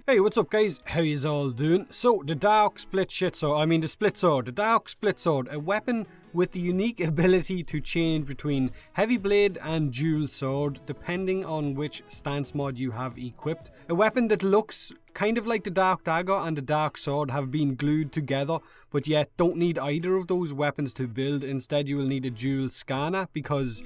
Hey, what's up guys? How yous all doing? So, the Dark Split Sword, the Dark Split Sword, a weapon with the unique ability to change between heavy blade and dual sword depending on which stance mod you have equipped. A weapon that looks kind of like the Dark Dagger and the Dark Sword have been glued together, but yet don't need either of those weapons to build. Instead, you will need a dual scanner because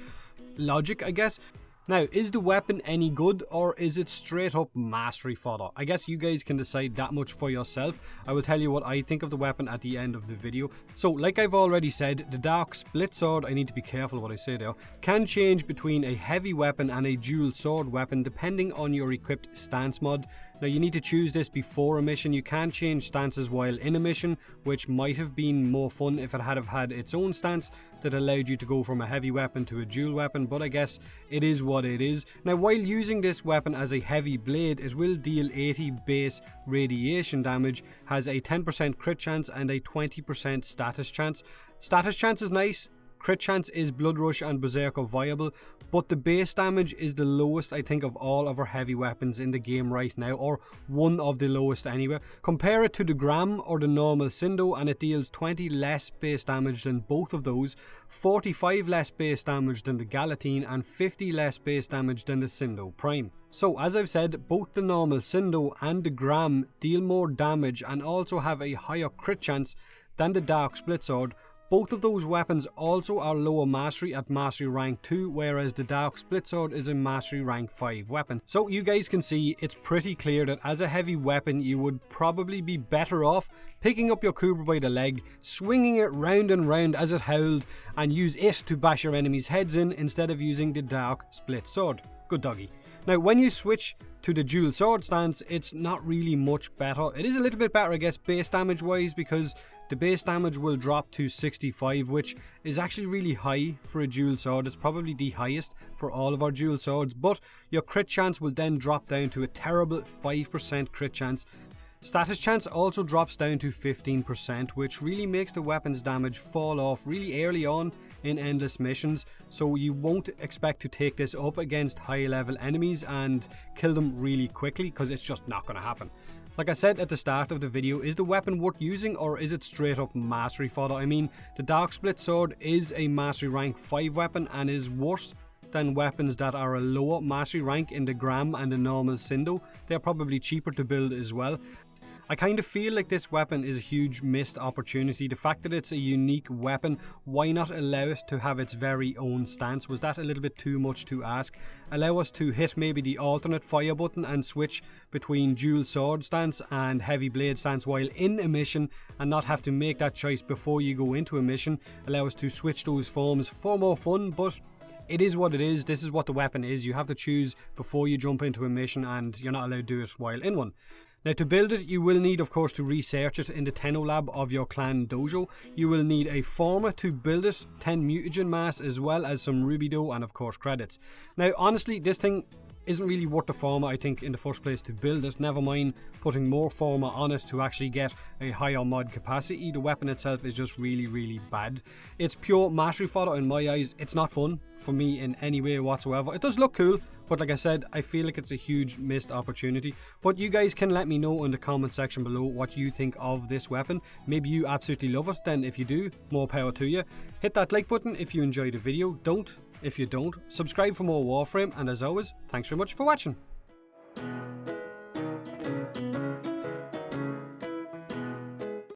logic, I guess. Now, is the weapon any good, or is it straight up mastery fodder? I guess you guys can decide that much for yourself. I will tell you what I think of the weapon at the end of the video. So, like I've already said, the Dark Split Sword, I need to be careful what I say there, can change between a heavy weapon and a dual sword weapon depending on your equipped stance mod. Now, you need to choose this before a mission. You can change stances while in a mission, which might have been more fun if it had have had its own stance that allowed you to go from a heavy weapon to a dual weapon, but I guess it is what it is. Now, while using this weapon as a heavy blade, it will deal 80 base radiation damage, has a 10% crit chance and a 20% status chance. Status chance is nice. Crit chance is Blood Rush and Berserker viable, but the base damage is the lowest I think of all of our heavy weapons in the game right now, or one of the lowest anyway. Compare it to the Gram or the normal Sindo and it deals 20 less base damage than both of those, 45 less base damage than the Galatine and 50 less base damage than the Sindo Prime. So as I've said, both the normal Sindo and the Gram deal more damage and also have a higher crit chance than the Dark Split Sword. Both of those weapons also are lower mastery at mastery rank 2, whereas the Dark Split Sword is a mastery rank 5 weapon. So you guys can see it's pretty clear that as a heavy weapon you would probably be better off picking up your Cooper by the leg, swinging it round and round as it howled, and use it to bash your enemies' heads in instead of using the Dark Split Sword. Good doggy. Now, when you switch to the dual sword stance, it's not really much better. It is a little bit better, I guess, base damage wise, because the base damage will drop to 65, which is actually really high for a dual sword. It's probably the highest for all of our dual swords, but your crit chance will then drop down to a terrible 5% crit chance. Status chance also drops down to 15%, which really makes the weapon's damage fall off really early on in endless missions, so you won't expect to take this up against high level enemies and kill them really quickly, because it's just not going to happen. Like I said at the start of the video, is the weapon worth using or is it straight up mastery fodder? I mean, the Dark Split Sword is a mastery rank 5 weapon and is worse than weapons that are a lower mastery rank in the Gram and the normal Sindo. They're probably cheaper to build as well. I kind of feel like this weapon is a huge missed opportunity. The fact that it's a unique weapon, why not allow it to have its very own stance? Was that a little bit too much to ask? Allow us to hit maybe the alternate fire button and switch between dual sword stance and heavy blade stance while in a mission, and not have to make that choice before you go into a mission. Allow us to switch those forms for more fun, but it is what it is. This is what the weapon is. You have to choose before you jump into a mission, and you're not allowed to do it while in one. Now, to build it, you will need, of course, to research it in the Tenno lab of your clan dojo. You will need a former to build it, 10 mutagen mass, as well as some ruby dough and, of course, credits. Now, honestly, this thing isn't really worth the former, I think, in the first place to build it. Never mind putting more former on it to actually get a higher mod capacity. The weapon itself is just really, really bad. It's pure mastery fodder in my eyes. It's not fun for me in any way whatsoever. It does look cool, but like I said, I feel like it's a huge missed opportunity. But you guys can let me know in the comment section below what you think of this weapon. Maybe you absolutely love it. Then if you do, more power to you. Hit that like button if you enjoyed the video. Don't if you don't. Subscribe for more Warframe, and as always, thanks very much for watching.